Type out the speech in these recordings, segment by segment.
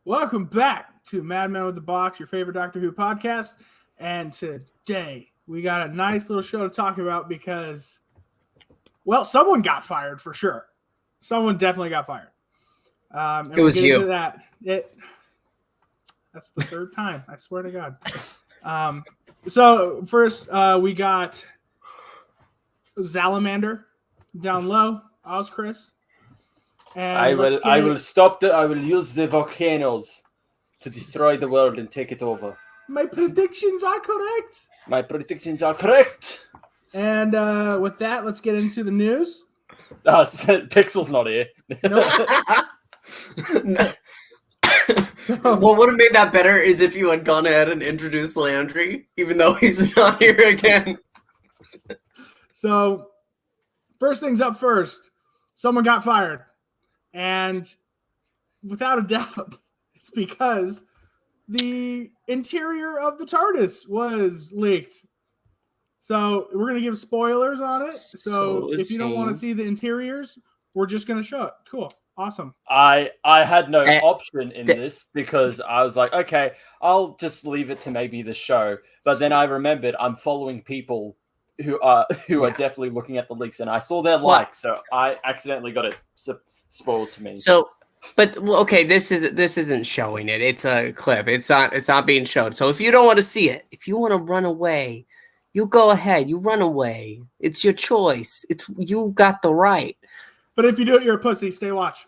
Welcome back to Madman with the Box, your favorite Doctor Who podcast. And today we got a nice little show to talk about because, well, someone got fired for sure. Someone definitely got fired. And it was we'll get you. into that. That's the third time. I swear to God. So first we got Salamander down low. Oz Chris. And I will use the volcanoes to destroy the world and take it over. My predictions are correct. My predictions are correct. And with that, let's get into the news. Pixel's not here. Nope. What would have made that better is if you had gone ahead and introduced Landry, even though he's not here again. So, first things up first, someone got fired. And without a doubt, it's because the interior of the TARDIS was leaked. So we're going to give spoilers on it. So if you don't want to see the interiors, we're just going to show it. Cool. Awesome. I had no option in this because I was like, okay, I'll just leave it to maybe the show. But then I remembered I'm following people who are definitely looking at the leaks, and I saw their likes, so I accidentally got it spoiled to me. So, but okay, this isn't showing it. It's a clip. It's not being shown. So if you don't want to see it, if you want to run away, you go ahead. You run away. It's your choice. You got the right. But if you do it, you're a pussy. Stay watch.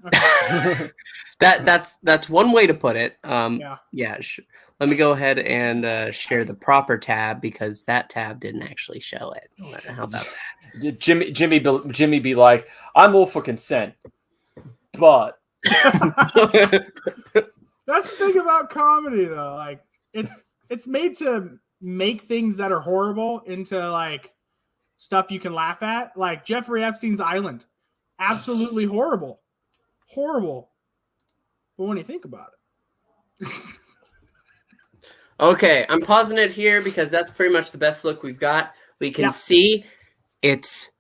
Okay. that's one way to put it. Yeah. Sure. Let me go ahead and share the proper tab because that tab didn't actually show it. How about that? Jimmy be like, I'm all for consent, but that's the thing about comedy, though. Like, it's made to make things that are horrible into like stuff you can laugh at. Like Jeffrey Epstein's Island, absolutely horrible. But when you think about it. Okay, I'm pausing it here because that's pretty much the best look we've got. We can see it's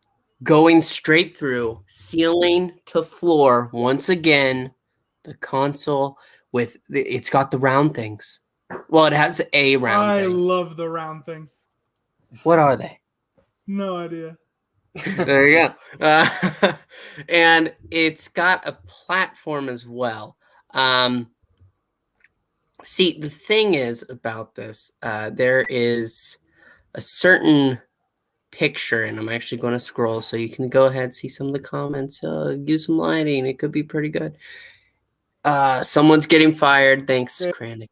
going straight through ceiling to floor. Once again, the console it's got the round things. Well, it has a round thing. I love the round things. What are they? No idea. There you go. And it's got a platform as well. See, the thing is about this, there is a certain picture, and I'm actually going to scroll so you can go ahead and see some of the comments. Use some lighting. It could be pretty good. Someone's getting fired. Thanks, Kranich.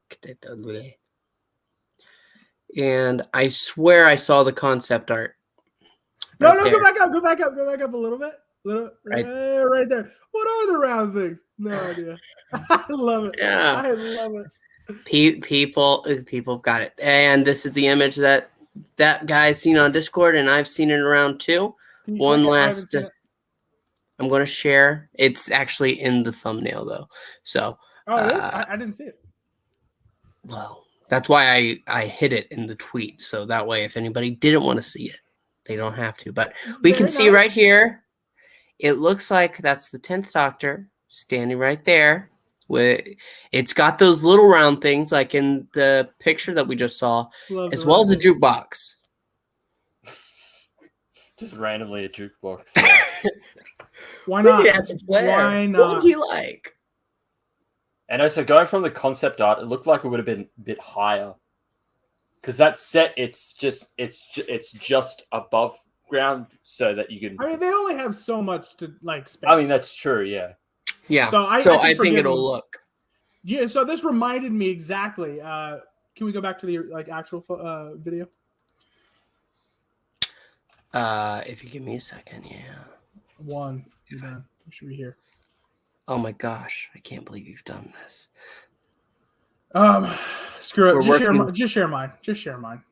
And I swear I saw the concept art. No, go back up a little bit. Right there. What are the round things? No idea. I love it. Yeah. I love it. People got it. And this is the image that guy's seen on Discord, and I've seen it around too. One last I'm going to share. It's actually in the thumbnail though. So it is? I didn't see it. Well, that's why I hid it in the tweet. So that way if anybody didn't want to see it, they don't have to. But we can see right here. It looks like that's the 10th Doctor standing right there. It's got those little round things like in the picture that we just saw, as well as a jukebox. Just randomly a jukebox. Why not? Why not? What would he like? And also, going from the concept art, it looked like it would have been a bit higher. Because that set, it's just above ground, so that you can. I mean, they only have so much to like space. I mean, that's true. Yeah. Yeah. So I think it'll look. Yeah. So this reminded me exactly. Can we go back to the actual video? If you give me a second, yeah. One. Then we should be here. Oh my gosh! I can't believe you've done this. Screw it. Just share mine. Just share mine.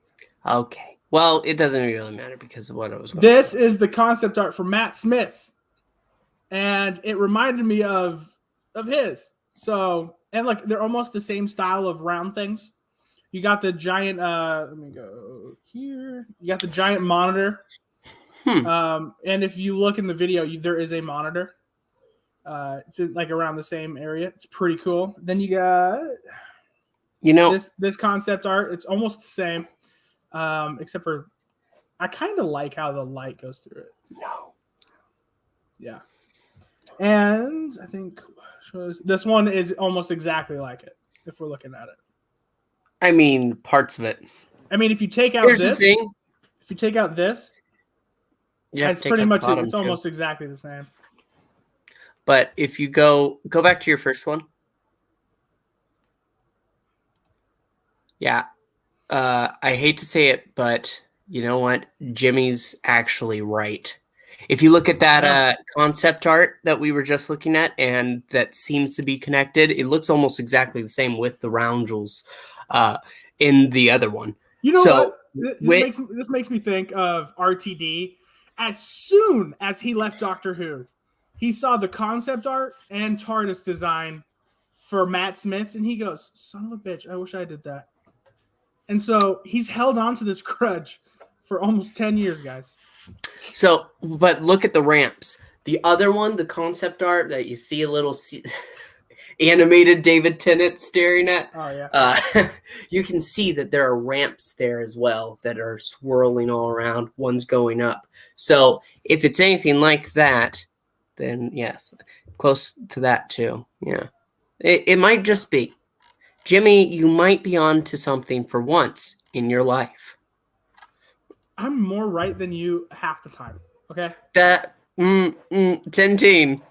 Okay. Well, it doesn't really matter because of what it was. This is the concept art for Matt Smith's, and it reminded me of his. So, and like they're almost the same style of round things. You got the giant. Let me go here. You got the giant monitor And if you look in the video, there is a monitor. It's like around the same area. It's pretty cool. Then you got, this concept art. It's almost the same, except for I kind of like how the light goes through it. No. Yeah. And I think this one is almost exactly like it, if we're looking at it. I mean, parts of it. I mean, if you take out Here's the thing. If you take out this, it's pretty much it's almost exactly the same. But if you go back to your first one. Yeah. I hate to say it, but you know what? Jimmy's actually right. If you look at that concept art that we were just looking at, and that seems to be connected, it looks almost exactly the same with the roundels in the other one. You know what? This makes me think of RTD. As soon as he left Doctor Who, he saw the concept art and TARDIS design for Matt Smith's, and he goes, "Son of a bitch, I wish I did that." And so he's held on to this grudge for almost 10 years, guys. So, but look at the ramps. The other one, the concept art that you see a little animated David Tennant staring at. Oh, yeah. You can see that there are ramps there as well that are swirling all around. One's going up. So if it's anything like that, then yes, close to that too. Yeah. It might just be. Jimmy, you might be on to something for once in your life. I'm more right than you half the time. Okay. That 10-teen.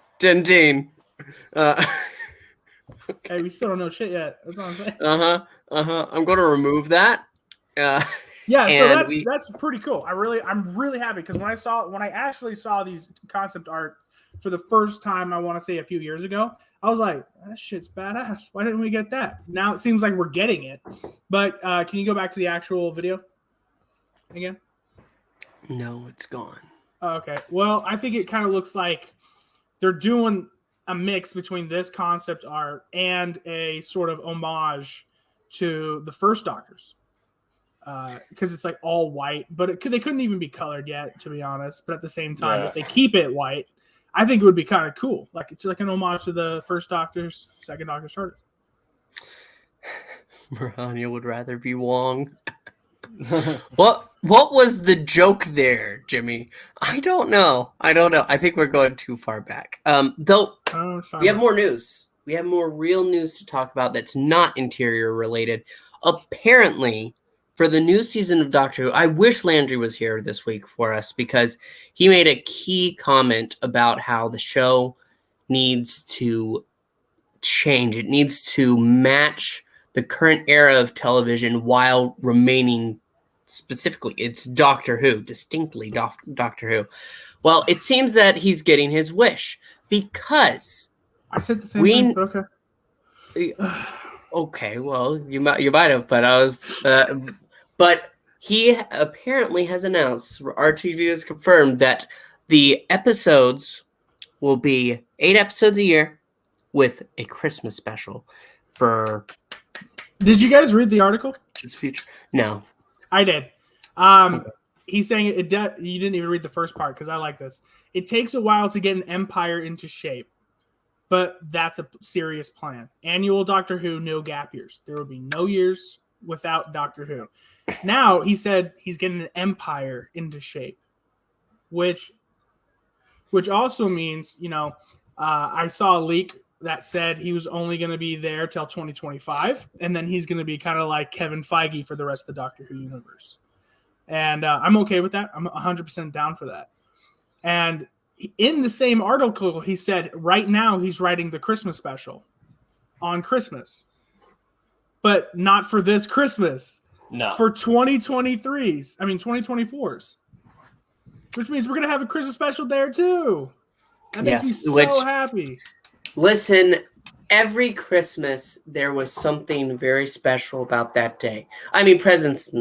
Hey, we still don't know shit yet. That's what I'm saying. I'm going to remove that. Yeah, so that's pretty cool. I'm really happy because when I actually saw these concept art for the first time, I want to say a few years ago, I was like, that shit's badass. Why didn't we get that? Now it seems like we're getting it. But can you go back to the actual video again? No, it's gone. Okay. Well, I think it kind of looks like they're doing a mix between this concept art and a sort of homage to the first Doctors. Because it's like all white, but they couldn't even be colored yet, to be honest. But at the same time, if they keep it white, I think it would be kind of cool. Like it's like an homage to the first Doctor's, second Doctor's TARDIS. Marania would rather be Wong. What was the joke there, Jimmy? I don't know. I think we're going too far back. Though we have more news. We have more real news to talk about that's not interior related. Apparently, for the new season of Doctor Who, I wish Landry was here this week for us because he made a key comment about how the show needs to change. It needs to match the current era of television while remaining specifically, it's Doctor Who, distinctly Doctor Who. Well, it seems that he's getting his wish because I said the same thing. Okay. Okay, well, you might have, but but he apparently has announced, RTV has confirmed that the episodes will be 8 episodes a year with a Christmas special for. Did you guys read the article? His future? No. I did. He's saying you didn't even read the first part because I like this. It takes a while to get an empire into shape, but that's a serious plan. Annual Doctor Who, no gap years. There will be no years without Doctor Who. Now he said he's getting an empire into shape, which also means, I saw a leak that said he was only going to be there till 2025, and then he's going to be kind of like Kevin Feige for the rest of the Doctor Who universe. And I'm okay with that. I'm 100% down for that. And in the same article, he said right now he's writing the Christmas special on Christmas, but not for this Christmas. No. For 2024s. Which means we're going to have a Christmas special there too. That makes me so happy. Listen, every Christmas there was something very special about that day. I mean, presents,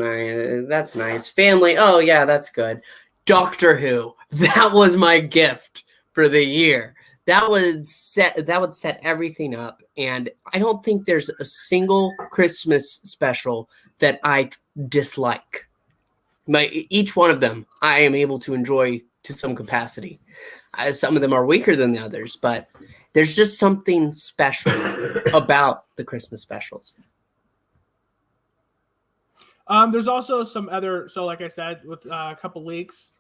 that's nice. Family, oh yeah, that's good. Doctor Who, that was my gift for the year. That would set everything up, and I don't think there's a single Christmas special that I dislike. Each one of them, I am able to enjoy to some capacity. Some of them are weaker than the others, but there's just something special about the Christmas specials. There's also some other. So, like I said, with a couple leaks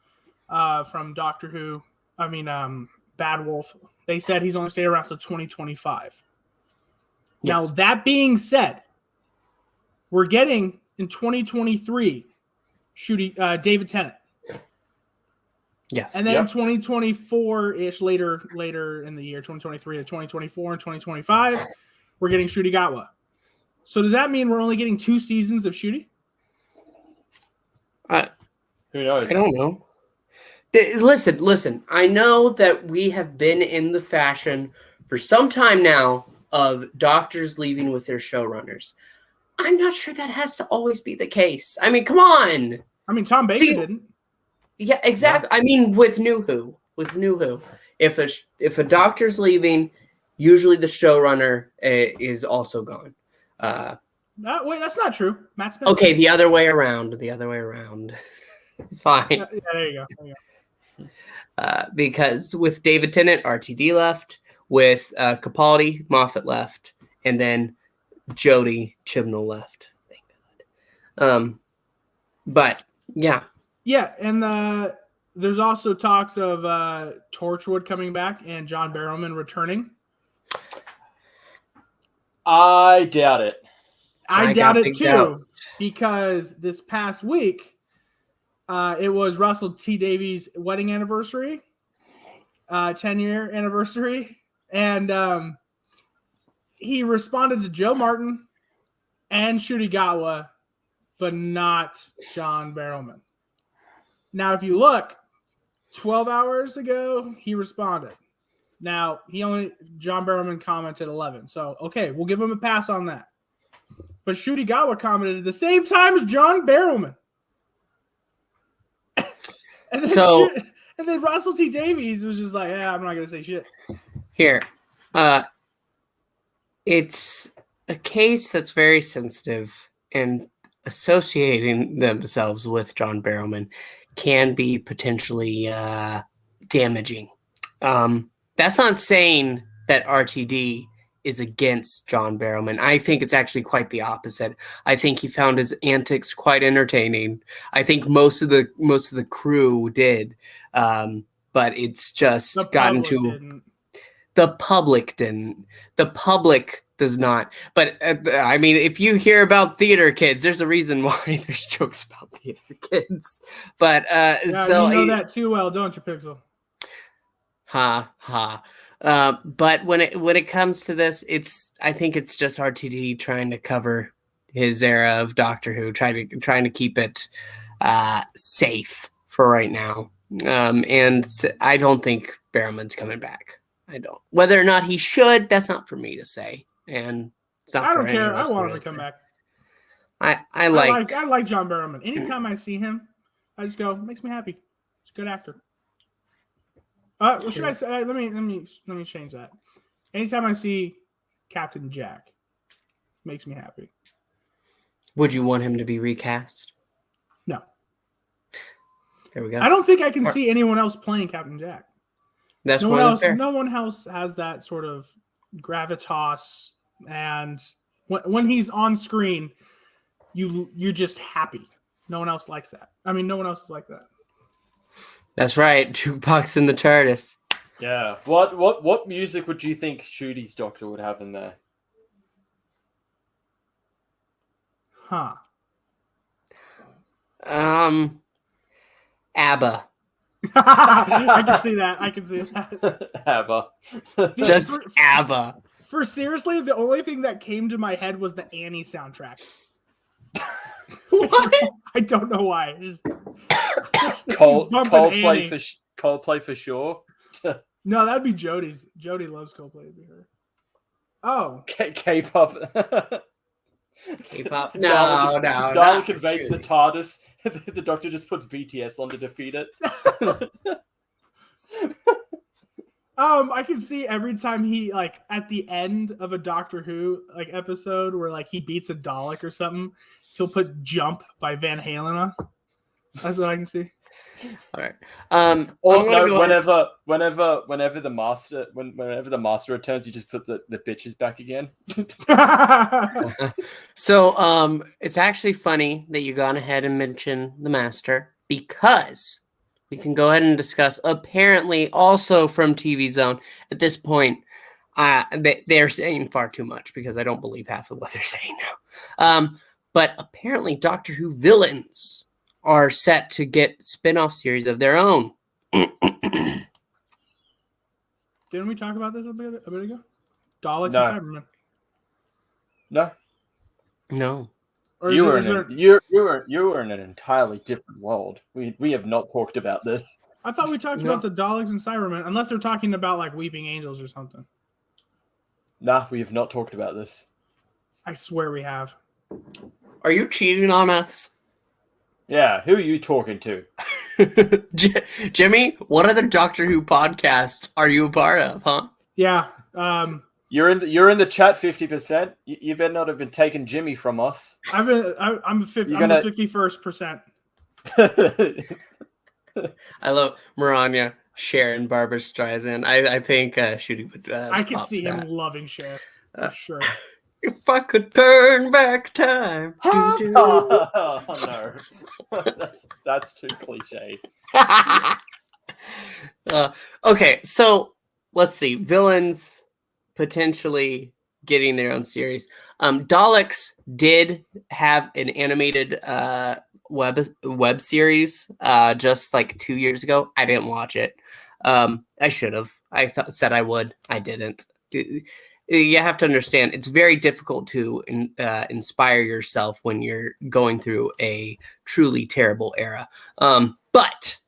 from Doctor Who, Bad Wolf, they said he's only staying around till 2025. Yes. Now, that being said, we're getting in 2023 shooting David Tennant. Yes. And then 2024-ish later in the year, 2023 to 2024 and 2025, we're getting Ncuti Gatwa. So does that mean we're only getting 2 seasons of Ncuti? Who knows? I don't know. Listen. I know that we have been in the fashion for some time now of doctors leaving with their showrunners. I'm not sure that has to always be the case. I mean, come on. Tom Baker didn't. Yeah, exactly. Yeah. I mean, with New Who, if a doctor's leaving, usually the showrunner is also gone. Wait, that's not true. Matt Smith. Okay, the other way around. Fine. Yeah, there you go. Because with David Tennant, RTD left. With Capaldi, Moffat left, and then Jodie Chibnall left. Thank God. But yeah. Yeah, and there's also talks of Torchwood coming back and John Barrowman returning. I doubt it. I doubt it too, because this past week, it was Russell T Davies' wedding anniversary, 10-year anniversary, and he responded to Joe Martin and Ncuti Gatwa, but not John Barrowman. Now, if you look, 12 hours ago, he responded. Now, John Barrowman commented 11. So, okay, we'll give him a pass on that. But Ncuti Gatwa commented at the same time as John Barrowman. and then Russell T Davies was just like, yeah, I'm not going to say shit. Here. It's a case that's very sensitive, and associating themselves with John Barrowman can be potentially damaging. That's not saying that RTD is against John Barrowman. I think it's actually quite the opposite. I think he found his antics quite entertaining. I think most of the crew did, but it's just gotten to. The public didn't. The public does not. But I mean, if you hear about theater kids, there's a reason why there's jokes about theater kids. But so you know that too well, don't you, Pixel? Ha ha. But when it comes to this, I think it's just RTD trying to cover his era of Doctor Who, trying to keep it safe for right now. And I don't think Barrowman's coming back. I don't. Whether or not he should, that's not for me to say. And it's not I don't care. I want him to come back. I like John Barrowman. Anytime I see him, I just go, makes me happy. He's a good actor. What should I say? Let me change that. Anytime I see Captain Jack, makes me happy. Would you want him to be recast? No. There we go. I don't think I can see anyone else playing Captain Jack. That's no one else. Fair. No one else has that sort of gravitas, and when he's on screen, you're just happy. No one else likes that. I mean, no one else is like that. That's right. Jukebox in the TARDIS. Yeah. What music would you think Ncuti's Doctor would have in there? Huh. ABBA. I can see that. ABBA. Just ABBA. For seriously, the only thing that came to my head was the Annie soundtrack. What? I don't know why. Coldplay for sure. No, that'd be Jodie's. Jodie loves Coldplay. It'd be her. Oh, K-pop. K-pop. No. Dalek invades the TARDIS. The Doctor just puts BTS on to defeat it. I can see every time he at the end of a Doctor Who episode where he beats a Dalek or something, he'll put "Jump" by Van Halen on. That's what I can see. All right. Or no, whenever the master returns, you just put the bitches back again. So it's actually funny that you gone ahead and mentioned the master, because we can go ahead and discuss, apparently also from TV Zone at this point, they're saying far too much because I don't believe half of what they're saying now. But apparently Doctor Who villains are set to get spin-off series of their own. Didn't we talk about this a bit ago? Daleks and Cybermen. No. Or you were in an entirely different world. We have not talked about this. I thought we talked about the Daleks and Cybermen, unless they're talking about like Weeping Angels or something. Nah, we have not talked about this. I swear we have. Are you cheating on us? Yeah, who are you talking to? Jimmy, what other Doctor Who podcast are you a part of, huh? Yeah. You're in the chat 50%. You better not have been taking Jimmy from us. I'm the 51st percent. I love Maranya, Sharon, Barbara Streisand. I think Shooty would. I can see him loving Cher for sure. If I could turn back time. Oh no, that's too cliche. Okay, so let's see. Villains potentially getting their own series. Daleks did have an animated web series just like 2 years ago. I didn't watch it. I should have. Said I would. I didn't. You have to understand, it's very difficult to inspire yourself when you're going through a truly terrible era. But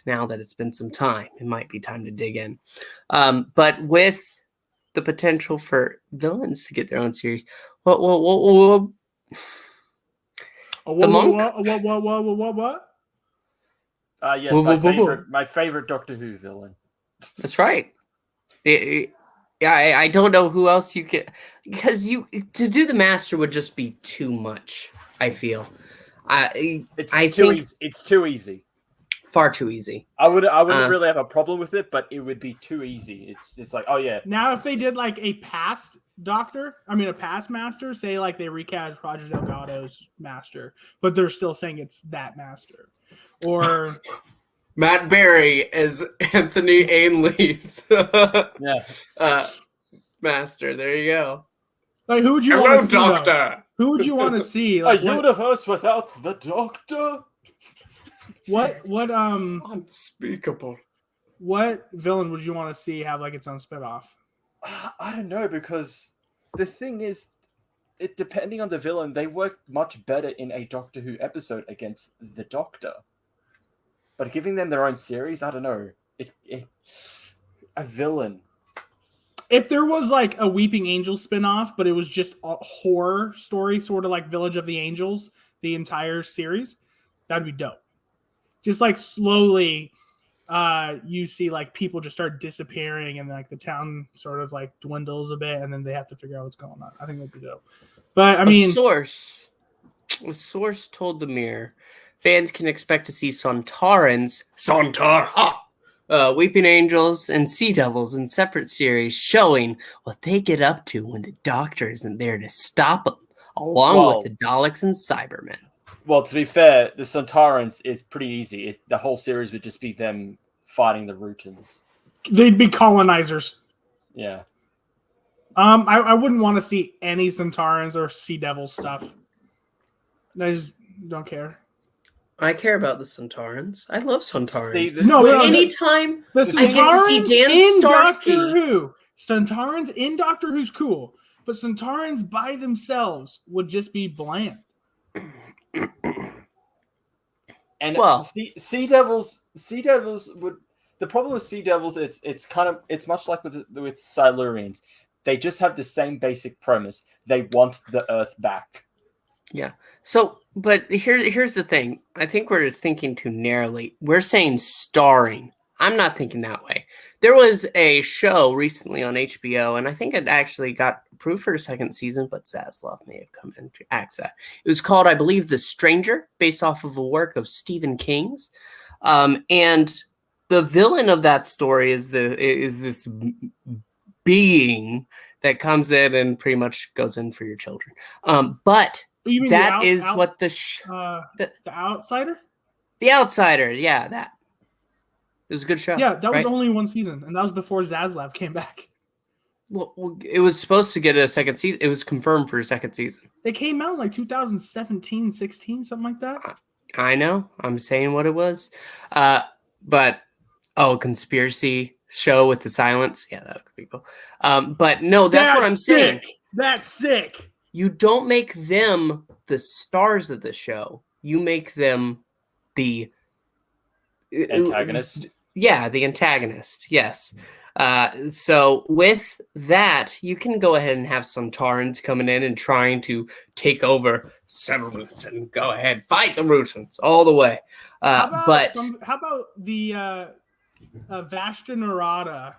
now that it's been some time, it might be time to dig in. But with the potential for villains to get their own series, what? What? Yes, my favorite Doctor Who villain. That's right. I don't know who else you could, because to do the master would just be too much. I feel. It's too easy. Far too easy. I wouldn't really have a problem with it, but it would be too easy. It's like, oh yeah. Now, if they did like a past master, say like they recast Roger Delgado's master, but they're still saying it's that master, or Matt Berry as Anthony Ainley's master. There you go. Like, who would you want to see? Doctor. Who would you want to see? Like, universe without the Doctor. What unspeakable. What villain would you want to see have like its own spinoff? I don't know, because the thing is, depending on the villain, they work much better in a Doctor Who episode against the Doctor. But giving them their own series, I don't know. A villain. If there was like a Weeping Angels spinoff, but it was just a horror story, sort of like Village of the Angels, the entire series, that'd be dope. Just like slowly, you see like people just start disappearing, and like the town sort of like dwindles a bit, and then they have to figure out what's going on. I think that'd be dope. But I mean, a source told the Mirror fans can expect to see Sontarans, Weeping Angels, and Sea Devils in separate series, showing what they get up to when the Doctor isn't there to stop them, along with the Daleks and Cybermen. Well, to be fair, the Sontarans is pretty easy. The whole series would just be them fighting the Rootans. They'd be colonizers. Yeah. I wouldn't want to see any Sontarans or Sea Devil stuff. I just don't care. I care about the Sontarans. I love Sontarans. Anytime I get to see Dan in Doctor Who, Sontarans in Doctor Who's cool, but Sontarans by themselves would just be bland. And Sea Devils would. The problem with Sea Devils, it's much like with Silurians. They just have the same basic premise. They want the Earth back. Yeah. So, but here's the thing. I think we're thinking too narrowly. We're saying starring. I'm not thinking that way. There was a show recently on HBO, and I think it actually got approved for a second season, but Zaslav may have come in to axe that. It was called, I believe, The Stranger, based off of a work of Stephen King's. And the villain of that story is this being that comes in and pretty much goes in for your children. But you mean that is what the Outsider? The Outsider, yeah, that. It was a good show. Yeah, that was only one season, and that was before Zaslav came back. Well, it was supposed to get a second season. It was confirmed for a second season. It came out in like 2017, 16, something like that. I know. I'm saying what it was. But, conspiracy show with the silence. Yeah, that could be cool. But no, that's what I'm saying. That's sick. You don't make them the stars of the show. You make them the antagonist. Yeah, the antagonist. Yes. So with that, you can go ahead and have some Tarns coming in and trying to take over Severance and go ahead, fight the Rutans all the way. How about the Vashta Nerada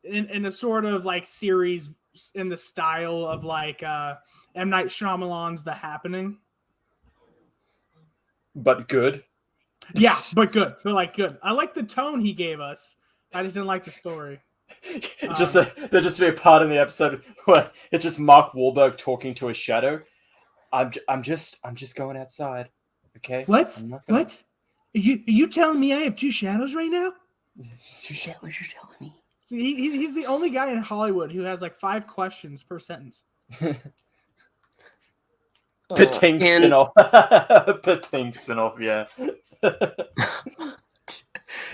in a sort of like series in the style of like M. Night Shyamalan's The Happening? But good. Yeah, but good. But like good. I like the tone he gave us. I just didn't like the story. There'll just be a part in the episode where it's just Mark Wahlberg talking to a shadow. I'm just going outside. Okay. What? You telling me I have two shadows right now? Is that what you're telling me? See, he's the only guy in Hollywood who has like 5 questions per sentence. Pating spinoff. Pating spinoff, yeah.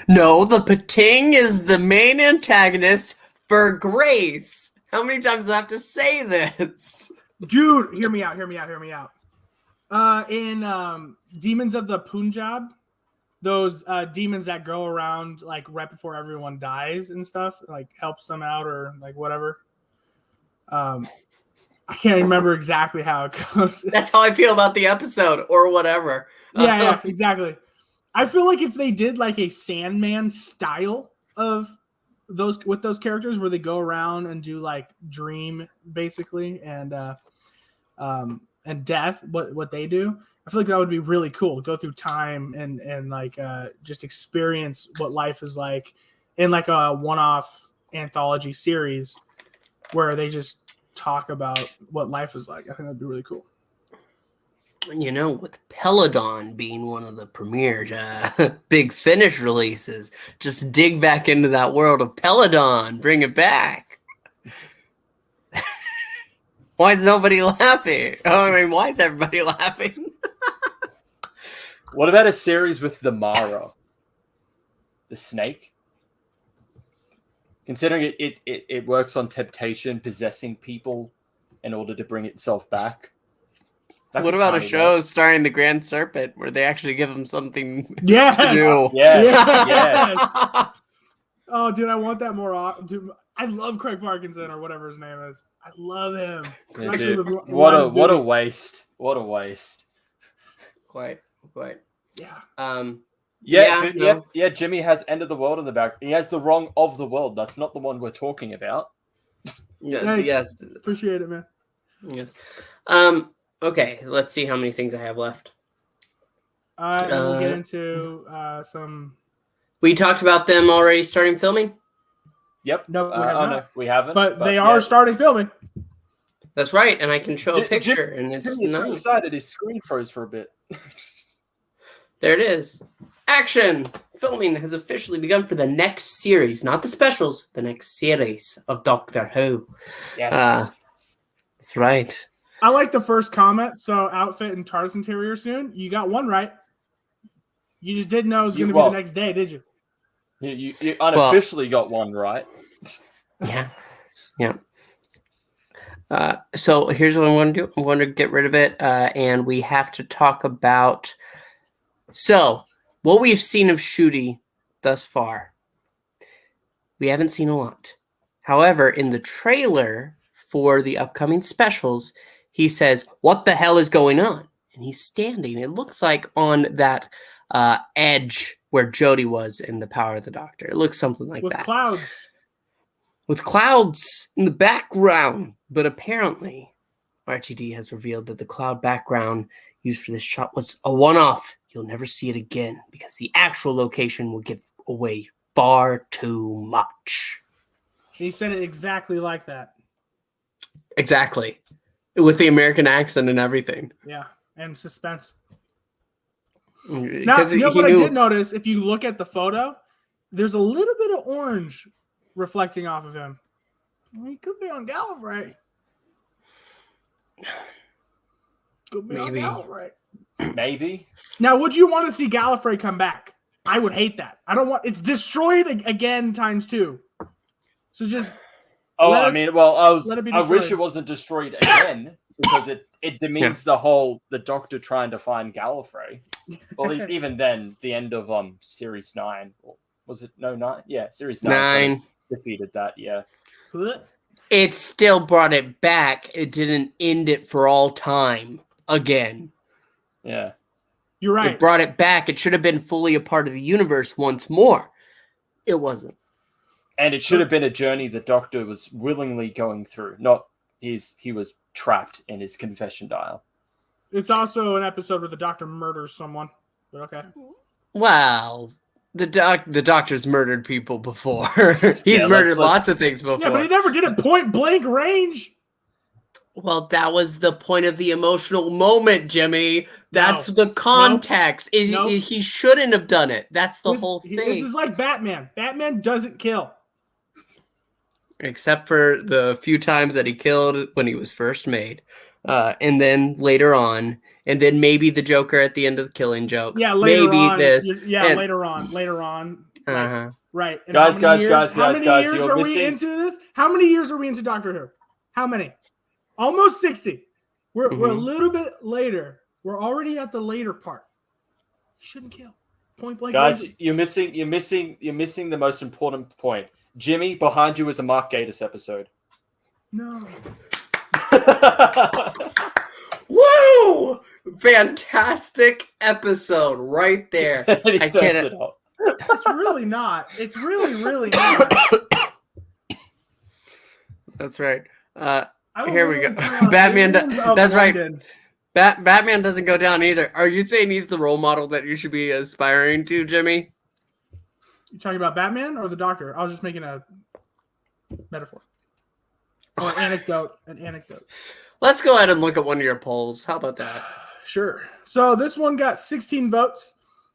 No, the Pating is the main antagonist for Grace. How many times do I have to say this? Dude, hear me out. In Demons of the Punjab, those demons that go around like right before everyone dies and stuff, like helps them out or like whatever. I can't remember exactly how it goes. That's how I feel about the episode or whatever. Yeah, exactly. I feel like if they did like a Sandman style of those with those characters where they go around and do like dream basically and death, what they do, I feel like that would be really cool. Go through time and like just experience what life is like in like a one-off anthology series where they just talk about what life is like. I think that'd be really cool. You know, with Peladon being one of the premier Big Finish releases, just dig back into that world of Peladon, bring it back. Why is nobody laughing? Oh, I mean, why is everybody laughing? What about a series with the Mara? The snake? Considering it works on temptation, possessing people in order to bring itself back. What about a show starring the Grand Serpent where they actually give him something to do? Yes. Oh, dude, I want that more. Dude, I love Craig Parkinson or whatever his name is. I love him. Yeah, dude, what a waste. What a waste. Quite. Yeah. Yeah, Jimmy has End of the World in the back. He has the wrong of the world. That's not the one we're talking about. Yeah, yes. Appreciate it, man. Yes. Okay, let's see how many things I have left. And we'll get into some. We talked about them already starting filming? Yep. No, we haven't. But they are starting filming. That's right, and I can show a picture, and it's nice. So excited, his screen froze for a bit. There it is. Action! Filming has officially begun for the next series, not the specials, the next series of Doctor Who. Yes. That's right. I like the first comment. So, outfit and TARDIS interior soon. You got one right. You just didn't know it was going to be the next day, did you? You unofficially got one right. Yeah. So here's what I'm going to do. I'm going to get rid of it, and we have to talk about. So, what we've seen of Ncuti thus far, we haven't seen a lot. However, in the trailer for the upcoming specials, he says, "What the hell is going on?" And he's standing. It looks like on that edge where Jodie was in The Power of the Doctor. It looks something like with that. Clouds. with clouds in the background. But apparently, RTD has revealed that the cloud background used for this shot was a one-off. You'll never see it again because the actual location will give away far too much. He said it exactly like that. Exactly. With the American accent and everything. Yeah, and suspense. Now, you know what I did notice? If you look at the photo, there's a little bit of orange reflecting off of him. He could be on Gallifrey. Could be on Gallifrey. Maybe. Now, would you want to see Gallifrey come back? I would hate that. I don't want. It's destroyed again times 2. So just. I wish it wasn't destroyed again because it demeans the Doctor trying to find Gallifrey. Well, even then, the end of Series 9, or was it 9? Yeah, Series 9 defeated that. Yeah, it still brought it back. It didn't end it for all time again. Yeah, you're right. It brought it back. It should have been fully a part of the universe once more. It wasn't. And it should have been a journey the Doctor was willingly going through, not he was trapped in his confession dial. It's also an episode where the Doctor murders someone, but okay. Wow. The Doctor's murdered people before. He's murdered lots of things before. Yeah, but he never did it point blank range. Well, that was the point of the emotional moment, Jimmy. That's the context. He shouldn't have done it. That's the whole thing. This is like Batman. Batman doesn't kill. Except for the few times that he killed when he was first made. And then later on. And then maybe the Joker at the end of the Killing Joke. Yeah, later on. Later on. Uh-huh. Right. And guys, how many years are we into this? How many years are we into Doctor Who? How many? Almost 60. We're a little bit later. We're already at the later part. You shouldn't kill. Point blank. Guys, you're missing the most important point. Jimmy, behind you is a Mark Gatiss episode. No. Woo! Fantastic episode right there. I can't. It's really not. It's really not. That's right. Here we go. Batman. That's right. Batman doesn't go down either. Are you saying he's the role model that you should be aspiring to, Jimmy? You talking about Batman or the Doctor? I was just making a metaphor. Oh, an anecdote. Let's go ahead and look at one of your polls. How about that? Sure. So this one got 16 votes.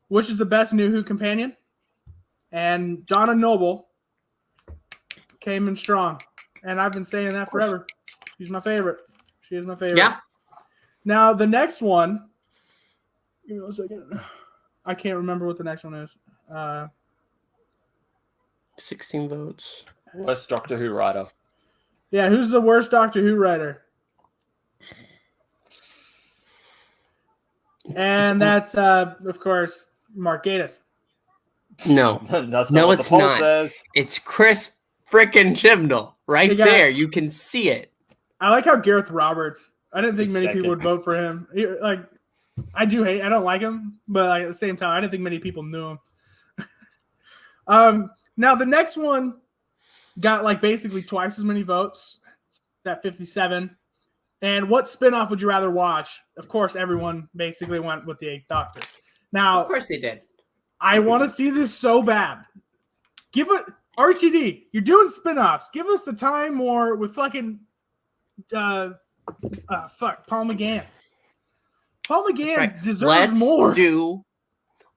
Which is the best New Who companion? And Donna Noble came in strong. And I've been saying that forever. She's my favorite. She is my favorite. Yeah. Now, the next one. Give me a second. I can't remember what the next one is. 16 votes. Worst Doctor Who writer. Yeah, who's the worst Doctor Who writer? And that's, of course, Mark Gatiss. No. That's no, what it's the poll not. Says. It's Chris frickin' Chibnall. Right there. You can see it. I like how Gareth Roberts, I didn't think many people would vote for him. I don't like him, but at the same time, I didn't think many people knew him. Now, the next one got basically twice as many votes. At 57. And what spinoff would you rather watch? Of course, everyone basically went with the Eighth Doctor. Now, of course they did. I want to see this so bad. Give it RTD. You're doing spinoffs. Give us the Time War with fucking Paul McGann. Paul McGann deserves more.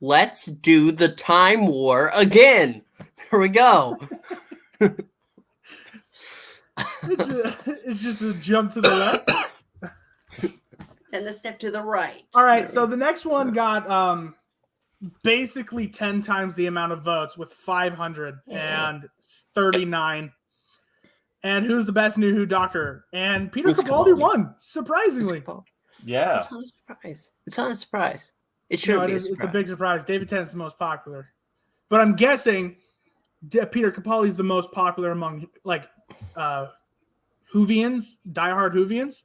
Let's do the Time War again. Here we go. It's just a jump to the left. And a step to the right. All right, so the next one got basically 10 times the amount of votes with 539. And who's the best New Who Doctor? And Peter Capaldi won, surprisingly. Yeah. It's not a surprise. It's not a surprise. It should be a surprise. It's a big surprise. David Tennant's the most popular. But I'm guessing Peter Capaldi's the most popular among Whovians, diehard Whovians,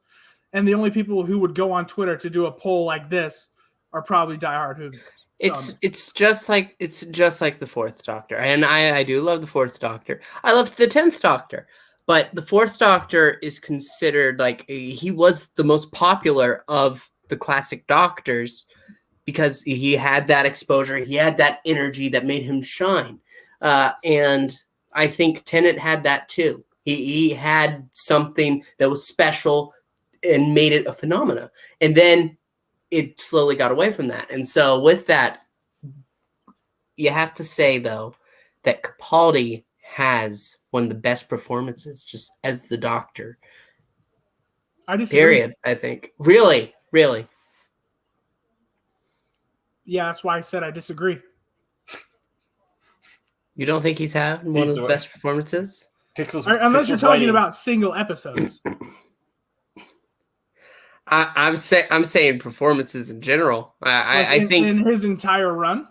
and the only people who would go on Twitter to do a poll like this are probably diehard Whovians. It's just like the Fourth Doctor, and I do love the Fourth Doctor. I love the 10th Doctor, but the Fourth Doctor is considered like he was the most popular of the classic Doctors because he had that exposure, he had that energy that made him shine, and I think Tennant had that too. He had something that was special and made it a phenomena, and then it slowly got away from that. And so with that, you have to say, though, that Capaldi has one of the best performances just as the Doctor. I disagree. Period, I think. Really? Really? Yeah, that's why I said I disagree. You don't think he's had one of the best performances? Unless you're talking about single episodes. I'm saying performances in general. I think in his entire run.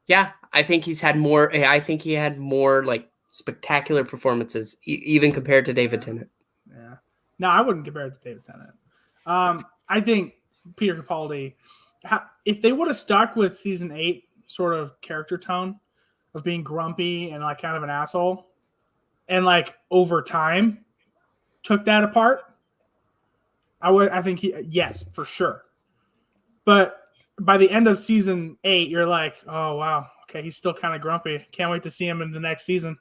Yeah, I think he's had more. I think he had more like spectacular performances, even compared to David Tennant. Yeah, no, I wouldn't compare it to David Tennant. I think Peter Capaldi, if they would have stuck with season 8 sort of character tone of being grumpy and like kind of an asshole, and like over time took that apart. I think yes, for sure. But by the end of season 8, you're like, oh, wow. Okay, he's still kind of grumpy. Can't wait to see him in the next season.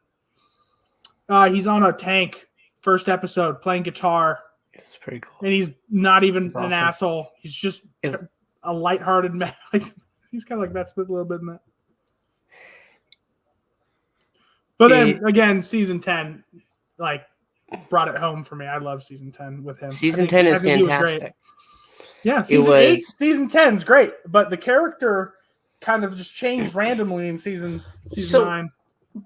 He's on a tank, first episode, playing guitar. It's pretty cool. And he's not even awesome. An asshole. He's just a lighthearted man. Like, he's kind of like Matt Smith a little bit in that. But then, again, season 10, like, brought it home for me. I love season 10 with him. Season 10 is fantastic. Yeah, season 10 is great, but the character kind of just changed randomly in season 9.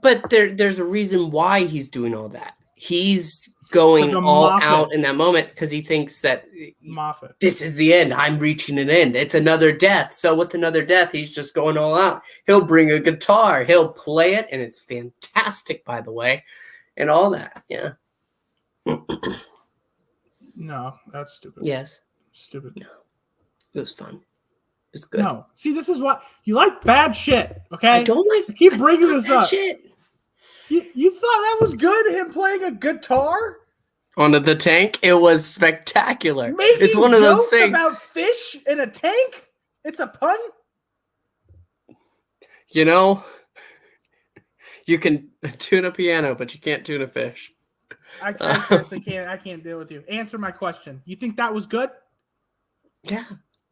But there's a reason why he's doing all that. He's going all out in that moment because he thinks that Moffat, this is the end. I'm reaching an end. It's another death. So with another death, he's just going all out. He'll bring a guitar. He'll play it, and it's fantastic, by the way, and all that. Yeah. No, that's stupid. Yes. Stupid. No. It was fun. It was good. No. See, this is what you like bad shit, okay? I don't like keep bringing this up. Shit. You thought that was good, him playing a guitar? Onto the tank? It was spectacular. It's one of those things about fish in a tank? It's a pun? You know, you can tune a piano, but you can't tune a fish. I seriously can't. I can't deal with you. Answer my question. You think that was good? Yeah,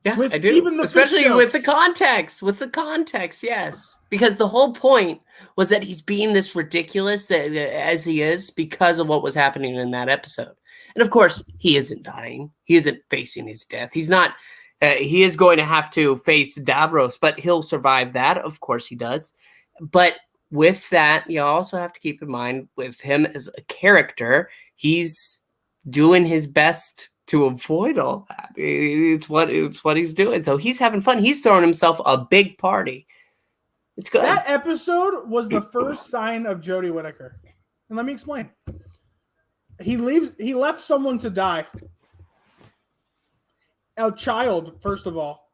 I do. Even especially with the context. With the context, yes. Because the whole point was that he's being this ridiculous as he is because of what was happening in that episode. And of course, he isn't dying. He isn't facing his death. He's not. He is going to have to face Davros, but he'll survive that. Of course, he does. But with that, you also have to keep in mind with him as a character, he's doing his best to avoid all that. It's what he's doing. So he's having fun. He's throwing himself a big party. It's good. That episode was the first sign of Jodie Whittaker. And let me explain. He left someone to die. A child, first of all.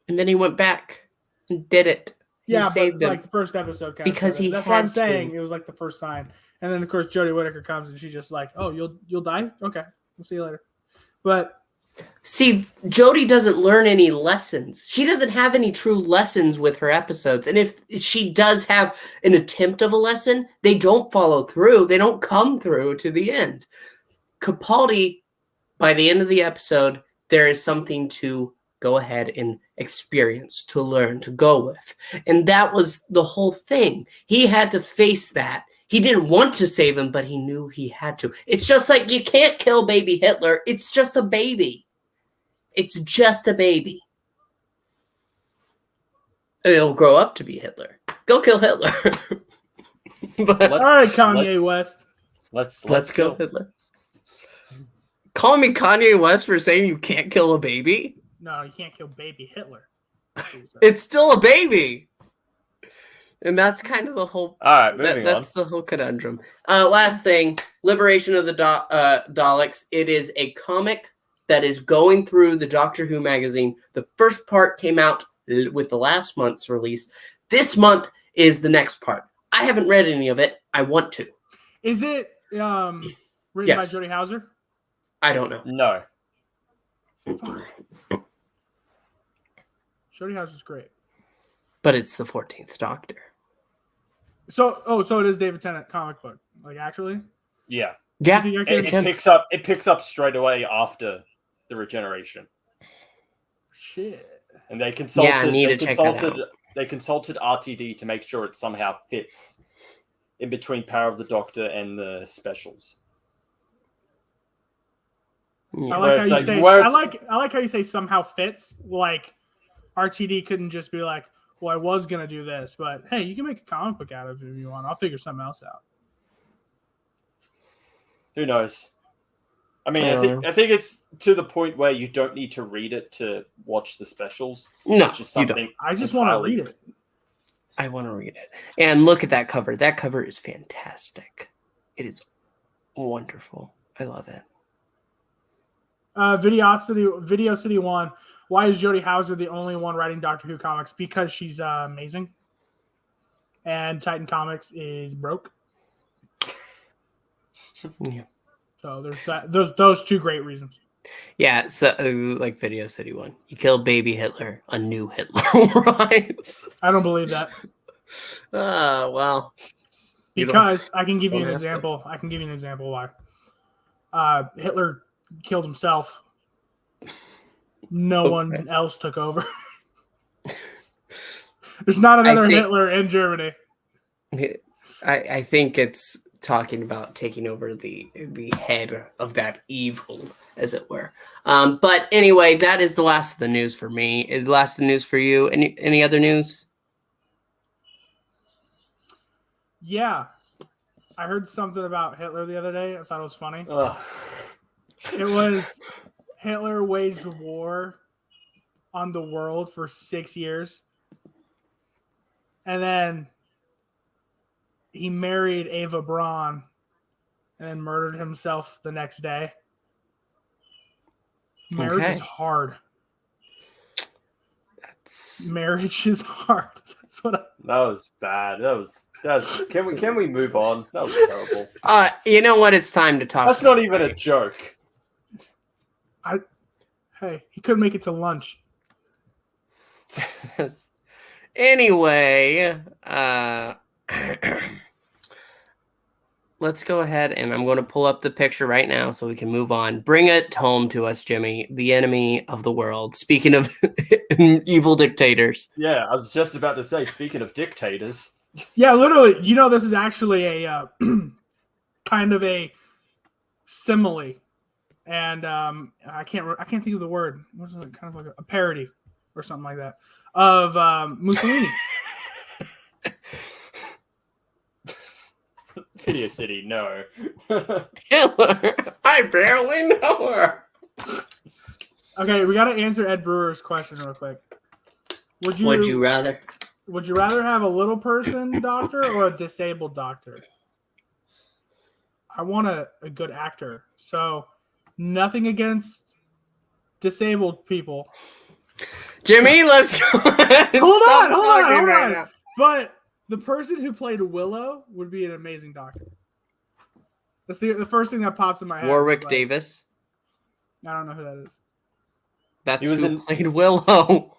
And then he went back and did it. Yeah, but like the first episode, because that's what I'm saying. It was like the first sign, and then of course Jodie Whittaker comes and she's just like, "Oh, you'll die? Okay, we'll see you later." But see, Jodie doesn't learn any lessons. She doesn't have any true lessons with her episodes, and if she does have an attempt of a lesson, they don't follow through. They don't come through to the end. Capaldi, by the end of the episode, there is something to go ahead and experience, to learn, to go with. And that was the whole thing. He had to face that. He didn't want to save him, but he knew he had to. It's just like you can't kill baby Hitler. It's just a baby. It's just a baby. It'll grow up to be Hitler. Go kill Hitler. All right, Kanye West. Let's kill Hitler. Call me Kanye West for saying you can't kill a baby? No, you can't kill baby Hitler. It's still a baby. And that's kind of the whole... All right, moving on. That's the whole conundrum. Last thing, Liberation of the Daleks. It is a comic that is going through the Doctor Who magazine. The first part came out with the last month's release. This month is the next part. I haven't read any of it. I want to. Is it written by Yes. Jody Houser? I don't know. No. Jody Houser's great. But it's the 14th Doctor. So it is David Tennant comic book, like actually. Yeah. Yeah, You think I can- It picks up straight away after the regeneration. Shit. And they consulted. Yeah, I need to check that out. They consulted RTD to make sure it somehow fits in between Power of the Doctor and the specials. Yeah. I like how you like, say. where's- I like how you say somehow fits. Like RTD couldn't just be like, "Well, I was gonna do this, but hey, you can make a comic book out of it if you want. I'll figure something else out." Who knows? I mean, I think it's to the point where you don't need to read it to watch the specials. No, It's just you something don't. I just want to read it. I want to read it. And look at that cover. That cover is fantastic. It is wonderful. I love it. Video City 1. Why is Jodie Houser the only one writing Doctor Who comics? Because she's amazing. And Titan Comics is broke. Yeah. So there's those two great reasons. Yeah, so like Video City 1. You kill baby Hitler, a new Hitler rise. I don't believe that. Well. Because I can give you don't an have to. example. I can give you an example why. Hitler killed himself. No one else took over. There's not another Hitler in Germany. I think it's talking about taking over the head of that evil, as it were. But anyway, that is the last of the news for me. The last of the news for you. Any other news? Yeah. I heard something about Hitler the other day. I thought it was funny. Ugh. It was Hitler waged war on the world for 6 years. And then he married Ava Braun and then murdered himself the next day. Marriage is hard. Marriage is hard. That's what That was bad. That was. Can we move on? That was terrible. You know what? It's time to talk. That's not even a joke. Hey, he couldn't make it to lunch. Anyway, let's go ahead and I'm going to pull up the picture right now so we can move on. Bring it home to us, Jimmy, the enemy of the world. Speaking of evil dictators. Yeah, I was just about to say, speaking of dictators. Yeah, literally. You know, this is actually a kind of a simile. And I can't think of the word. What's it? Kind of like a parody or something like that of Mussolini. Video City, no. Hitler, I barely know her. Okay, we got to answer Ed Brewer's question real quick. Would you rather? Would you rather have a little person doctor or a disabled doctor? I want a good actor. So nothing against disabled people. Jimmy, let's go. Hold on. But the person who played Willow would be an amazing doctor. That's the first thing that pops in my head. Warwick like, Davis. I don't know who that is. That's He was who played Willow.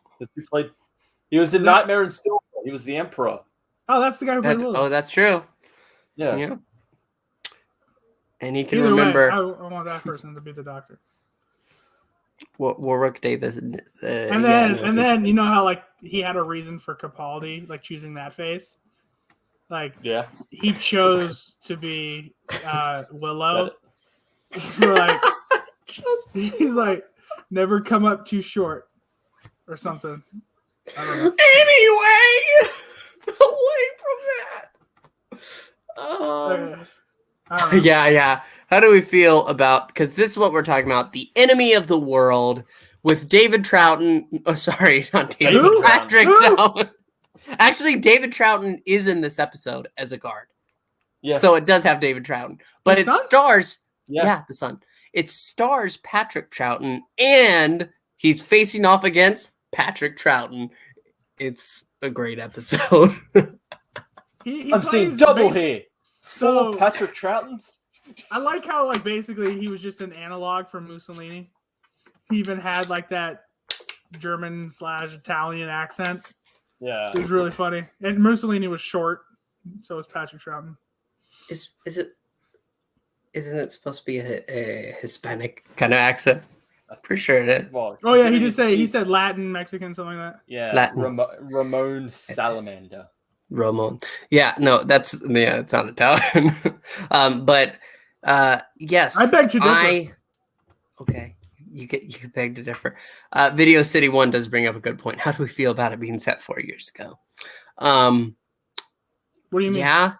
He was in Nightmare in Silver. He was the Emperor. Oh, that's the guy who played Willow. Oh, that's true. Yeah. And he can Either remember way, I want that person to be the doctor. Warwick Davis. And then you know how like he had a reason for Capaldi, like choosing that face. Like he chose to be Willow. For like he's like never come up too short or something. I don't know. Anyway, away from that. Yeah. How do we feel about, because this is what we're talking about, the enemy of the world with David Troughton. Oh, sorry, not David. Patrick Troughton. Actually, David Troughton is in this episode as a guard. Yeah. So it does have David Troughton. But it stars, the son. It stars Patrick Troughton, and he's facing off against Patrick Troughton It's a great episode. I'm seeing double here. So 4 Patrick Troughtons. I like how like basically he was just an analog for Mussolini. He even had like that German/Italian accent. Yeah, it was really funny. And Mussolini was short, so was Patrick Troughton. Isn't it supposed to be a Hispanic kind of accent? For sure it is. Well, oh yeah, he said Latin, Mexican, something like that. Yeah, Latin. Ramon Salamander. Ramon. Yeah, no, it's not Italian. But yes, I beg to differ. Okay, you beg to differ. Video City 1 does bring up a good point. How do we feel about it being set 4 years ago? What do you mean? Yeah.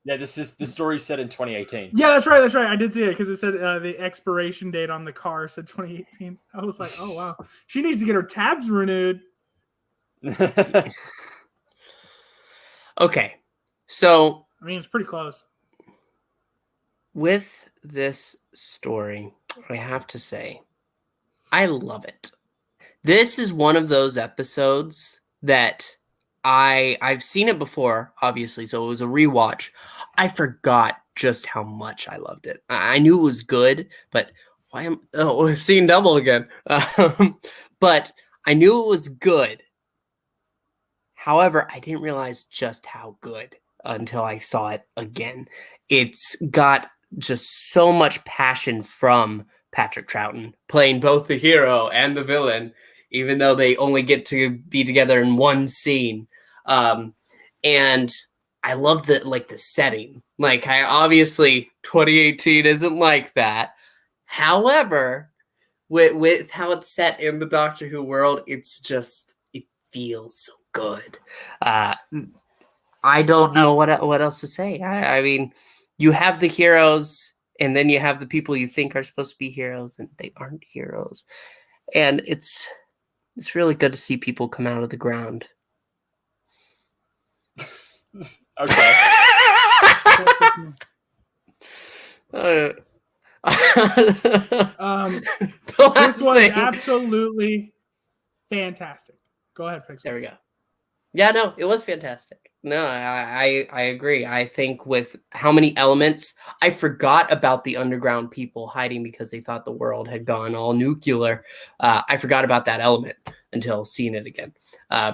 Yeah, the story set in 2018. Yeah, that's right. I did see it because it said the expiration date on the car said 2018. I was like, oh wow, she needs to get her tabs renewed. Okay, so I mean, it's pretty close. With this story, I have to say, I love it. This is one of those episodes that I've seen it before, obviously, so it was a rewatch. I forgot just how much I loved it. I knew it was good, but seeing double again. But I knew it was good. However, I didn't realize just how good until I saw it again. It's got just so much passion from Patrick Troughton, playing both the hero and the villain, even though they only get to be together in one scene. And I love the setting. Like, I obviously 2018 isn't like that. However, with how it's set in the Doctor Who world, it feels so good. I don't know what else to say. I mean, you have the heroes, and then you have the people you think are supposed to be heroes, and they aren't heroes. And it's really good to see people come out of the ground. Okay. This was absolutely fantastic. Go ahead, Pixel. There we go. Yeah, no, it was fantastic. No, I agree. I think with how many elements, I forgot about the underground people hiding because they thought the world had gone all nuclear. I forgot about that element until seeing it again.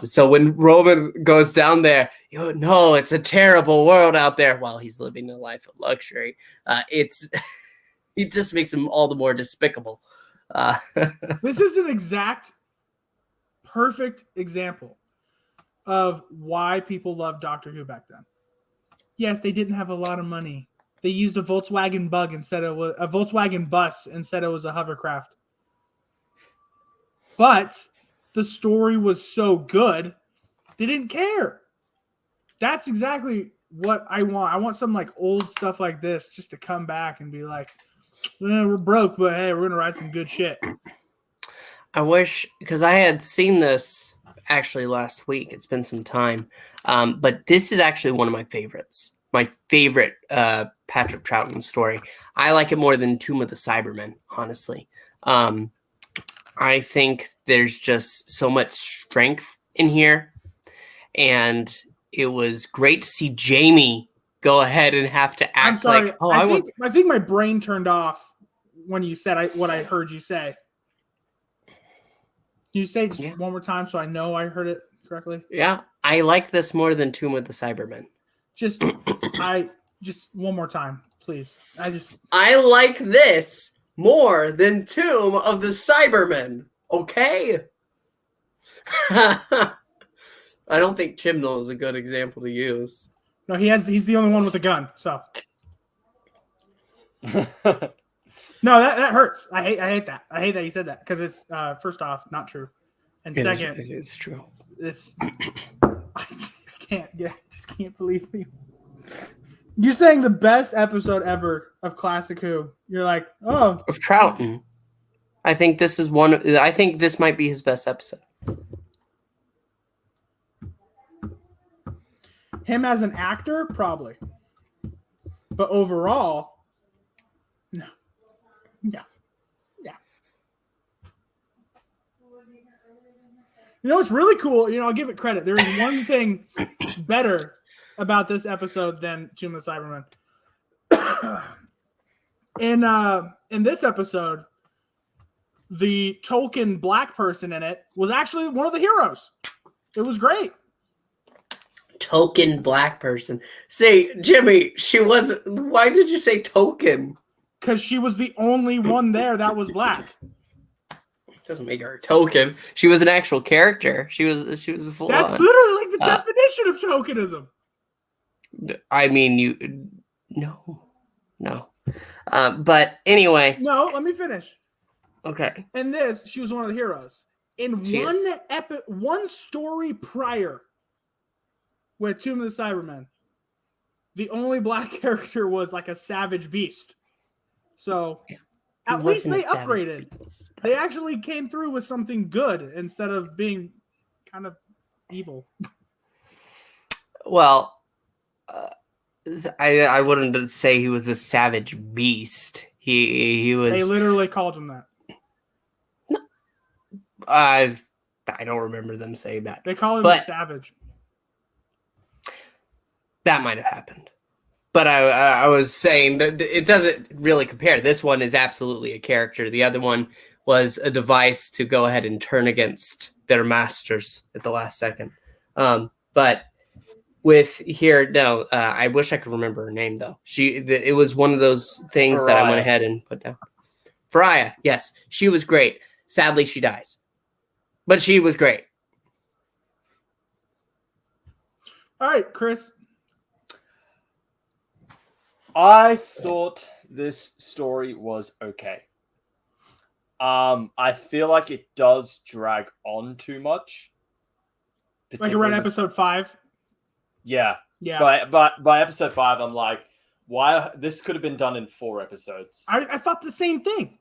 So when Roman goes down there, no, it's a terrible world out there while he's living a life of luxury. It just makes him all the more despicable. This is an exact perfect example of why people loved Doctor Who back then. Yes, they didn't have a lot of money. They used a Volkswagen bus instead it was a hovercraft. But the story was so good, they didn't care. That's exactly what I want. I want some like old stuff like this just to come back and be like, we're broke, but hey, we're gonna write some good shit. I wish, because I had seen this actually last week. It's been some time. But this is actually one of my favorites. My favorite Patrick Troughton story. I like it more than Tomb of the Cybermen, honestly. I think there's just so much strength in here. And it was great to see Jamie go ahead and have to act like, I think my brain turned off when you said what I heard you say. Can you say just one more time so I know I heard it correctly? Yeah, I like this more than Tomb of the Cybermen. Just one more time, please. I like this more than Tomb of the Cybermen. Okay. I don't think Chibnall is a good example to use. No, he's the only one with a gun, so. No, that hurts. I hate that. I hate that you said that because it's first off not true, and second, it's true. It's I just can't believe you. You're saying the best episode ever of Classic Who. You're like, of Troughton. I think this is one. I think this might be his best episode. Him as an actor, probably, but overall, no. You know, it's really cool. You know, I'll give it credit. There is one thing better about this episode than Tomb of the Cybermen. In this episode, the token black person in it was actually one of the heroes. It was great. Token black person. Say, Jimmy, she wasn't. Why did you say token? Because she was the only one there that was black. Doesn't make her a token. She was an actual character. She was full. That's literally like the definition of tokenism. I mean, no. But anyway. No, let me finish. Okay. In this, she was one of the heroes. In one story prior with Tomb of the Cybermen, the only black character was like a savage beast. So at least they upgraded. They actually came through with something good instead of being kind of evil. Well, I wouldn't say he was a savage beast. He was. They literally called him that. I don't remember them saying that. They call him a savage. That might have happened. But I was saying that it doesn't really compare. This one is absolutely a character. The other one was a device to go ahead and turn against their masters at the last second. But with here, no, I wish I could remember her name, though. It was one of those things that I went ahead and put down. Pariah, yes. She was great. Sadly, she dies. But she was great. All right, Chris. I thought this story was okay. I feel like it does drag on too much. Like around episode 5? Yeah. Yeah. But by episode 5, I'm like, why? This could have been done in 4 episodes. I thought the same thing.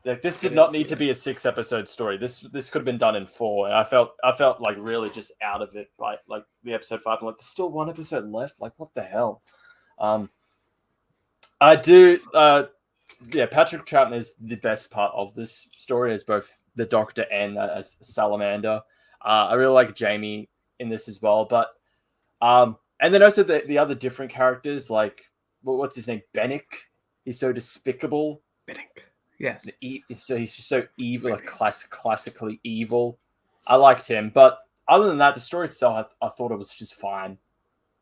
Like, this did not need to be a 6-episode story. This could have been done in 4, and I felt like really just out of it by like the episode 5. I'm like, there's still 1 episode left. Like, what the hell? I do. Patrick Troughton is the best part of this story as both the Doctor and as Salamander. I really like Jamie in this as well, but and then also the other different characters, like what's his name, Bennick. He's so despicable. Bennick. Yes. So he's just so evil, like classically evil. I liked him, but other than that, the story itself, I thought it was just fine.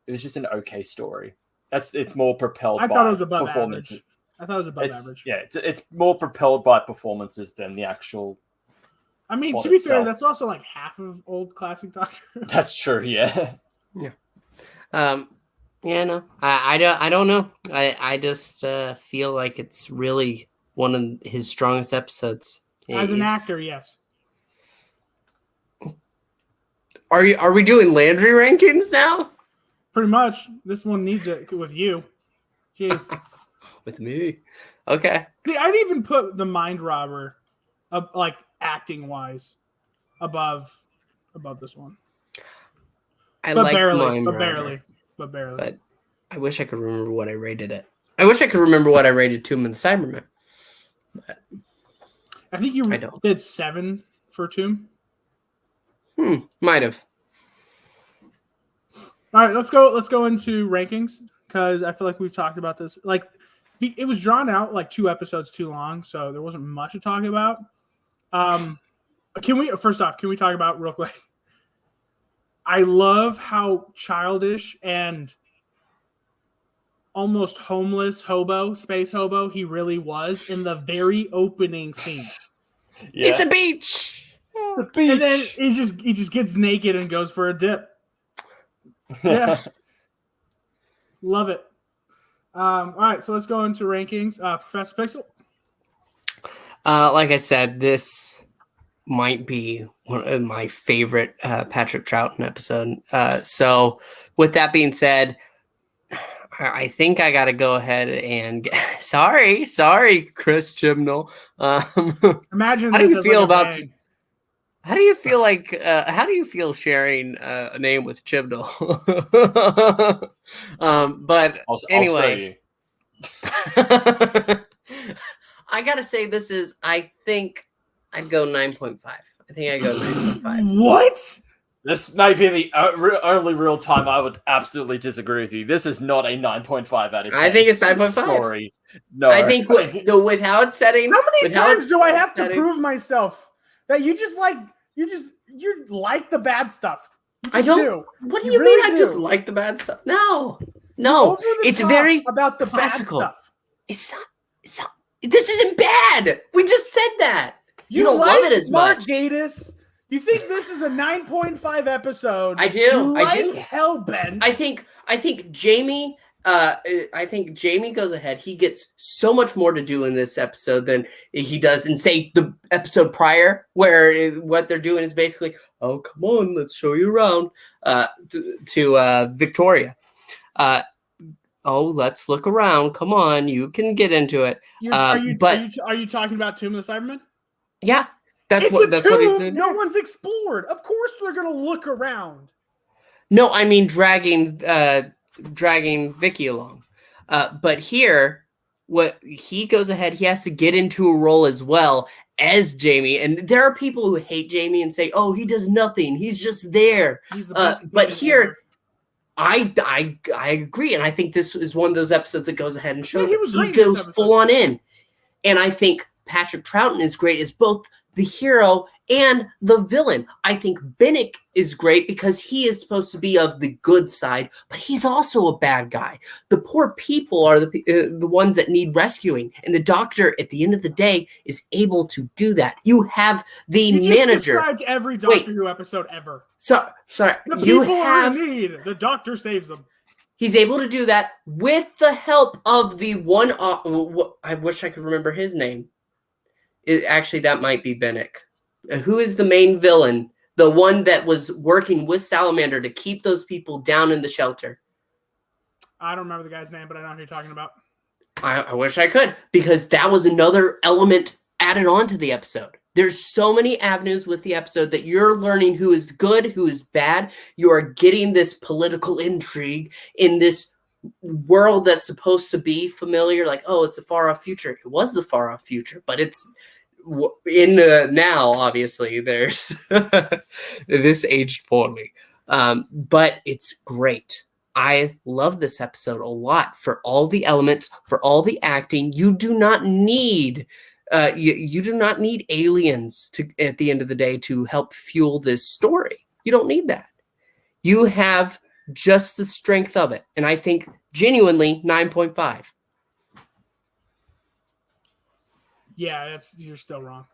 It was just an okay story. It's more propelled by thought it was above performances. average. I thought it was above average. Yeah, it's more propelled by performances than the actual. I mean, to be fair, that's also like half of old classic Doctor. That's true. Yeah. Yeah. No, I don't know. I just feel like it's really one of his strongest episodes. As an actor, yes. Are we doing Landry rankings now? Pretty much. This one needs it with you. Jeez. With me? Okay. See, I'd even put the Mind Robber, like acting wise, above this one. But barely. But I wish I could remember what I rated it. I wish I could remember what I rated Tomb of the Cybermen. But I think you did 7 for Tomb. Might have. All right, let's go into rankings because I feel like we've talked about this. Like, it was drawn out like 2 episodes too long, so there wasn't much to talk about. Can we talk about real quick? I love how childish and almost homeless space hobo he really was in the very opening scene. Yeah. It's a beach. The beach. And then he just gets naked and goes for a dip. Yeah. Love it. All right, so let's go into rankings. Professor Pixel. Like I said, this might be one of my favorite Patrick Troughton episode. So with that being said, I think I got to go ahead and sorry, Chris Chibnall. Imagine how do you feel about? How do you feel like? How do you feel sharing a name with Chibnall? But anyway, I gotta say this is. I think I'd go 9.5. I think I go 9.5. What? This may be the only real time I would absolutely disagree with you. This is not a 9.5 out of 10. I think it's 9.5. Story. No. I think with how it's setting. How many times do I have to prove myself that you like the bad stuff? I don't. Do. What do you really mean? I just like the bad stuff. No. It's very about the classical. Bad stuff. It's not. This isn't bad. We just said that. You don't like love it as Mark much. Gatiss. You think this is a 9.5 episode? I do. You I do. Hellbent. I think Jamie. I think Jamie goes ahead. He gets so much more to do in this episode than he does in, say, the episode prior, where what they're doing is basically, oh, come on, let's show you around to Victoria. Oh, let's look around. Come on, you can get into it. Are you talking about Tomb of the Cybermen? Yeah, that's what he's doing. No one's explored. Of course, they're gonna look around. No, I mean dragging Vicky along. But here, what he goes ahead, he has to get into a role as well as Jamie. And there are people who hate Jamie and say, "Oh, he does nothing. He's just there." He's the best but here, I agree, and I think this is one of those episodes that goes ahead and shows he goes full on in. And I think Patrick Troughton is great as both the hero and the villain. I think Bennick is great because he is supposed to be of the good side, but he's also a bad guy. The poor people are the ones that need rescuing, and the doctor, at the end of the day, is able to do that. You have the manager. Just described every Doctor Who episode ever. Sorry. The people are in need. The doctor saves them. He's able to do that with the help of the one. I wish I could remember his name. Actually, that might be Bennick. Who is the main villain? The one that was working with Salamander to keep those people down in the shelter. I don't remember the guy's name, but I know who you're talking about. I wish I could, because that was another element added on to the episode. There's so many avenues with the episode that you're learning who is good, who is bad. You are getting this political intrigue in this world that's supposed to be familiar, like, oh, it's a far off future. It was the far off future, but it's in the now. Obviously, there's this aged poorly, but it's great. I love this episode a lot for all the elements, for all the acting. You do not need you do not need aliens to, at the end of the day, to help fuel this story. You don't need that. You have just the strength of it. And I think genuinely 9.5. Yeah, you're still wrong.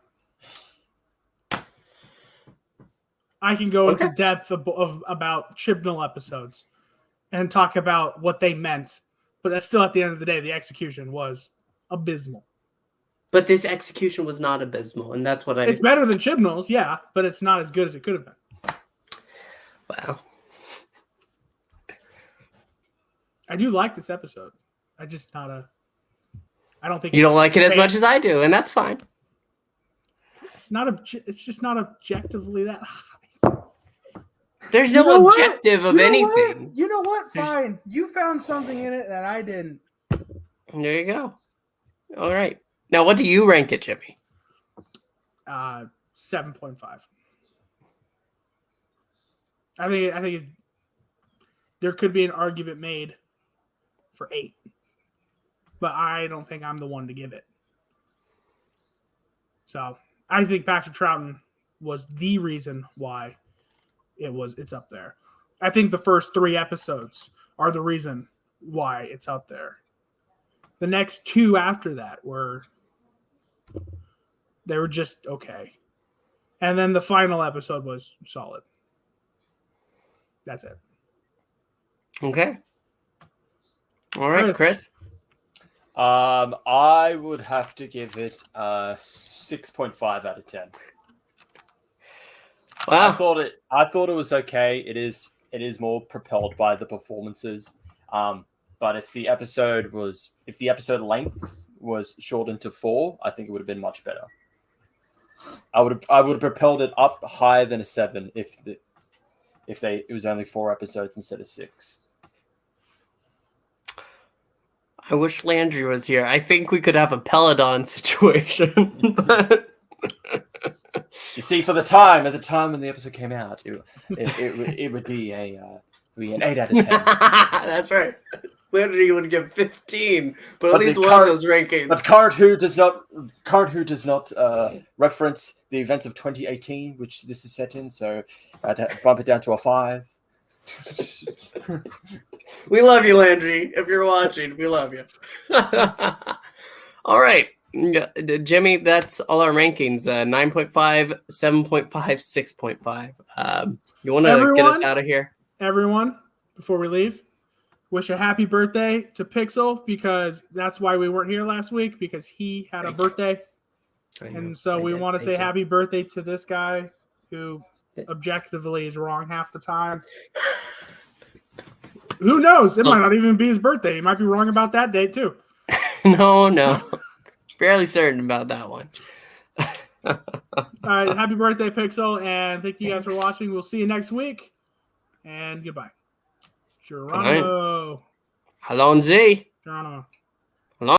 I can go into depth of about Chibnall episodes and talk about what they meant, but that's still, at the end of the day, the execution was abysmal. But this execution was not abysmal, and that's what It's better than Chibnall's, yeah, but it's not as good as it could have been. Wow. I do like this episode. I don't think you don't like it as much as I do, and that's fine. It's just not objectively that high. There's no objective of anything. You know what? Fine. You found something in it that I didn't. There you go. All right. Now, what do you rank it, Jimmy? 7.5. I think there could be an argument made for 8, but I don't think I'm the one to give it. So I think Patrick Troughton was the reason why it's up there. I think the first 3 episodes are the reason why it's up there. The next 2 after that were just okay. And then the final episode was solid. That's it. Okay. All right, Chris. I would have to give it a 6.5 out of 10. Wow. I thought it was okay. It is more propelled by the performances. But if the episode length was shortened to 4, I think it would have been much better. I would have propelled it up higher than a 7 if it was only 4 episodes instead of 6. I wish Landry was here. I think we could have a Peloton situation. But You see, for the time at the time when the episode came out, it would be an 8 out of 10. That's right. Literally would give 15, but at least one of those rankings. But Card Who does not reference the events of 2018, which this is set in, so I'd bump it down to a 5. We love you, Landry. If you're watching, we love you. All right. Jimmy, that's all our rankings. 9.5, 7.5, 6.5. You want to get us out of here? Everyone, before we leave, wish a happy birthday to Pixel, because that's why we weren't here last week, because he had a birthday. And so we want to say happy birthday to this guy who objectively is wrong half the time. Who knows? It might not even be his birthday. He might be wrong about that date too. No. Fairly certain about that one. All right. Happy birthday, Pixel. And thank you guys for watching. We'll see you next week. And goodbye. Geronimo. Alonzi. Geronimo.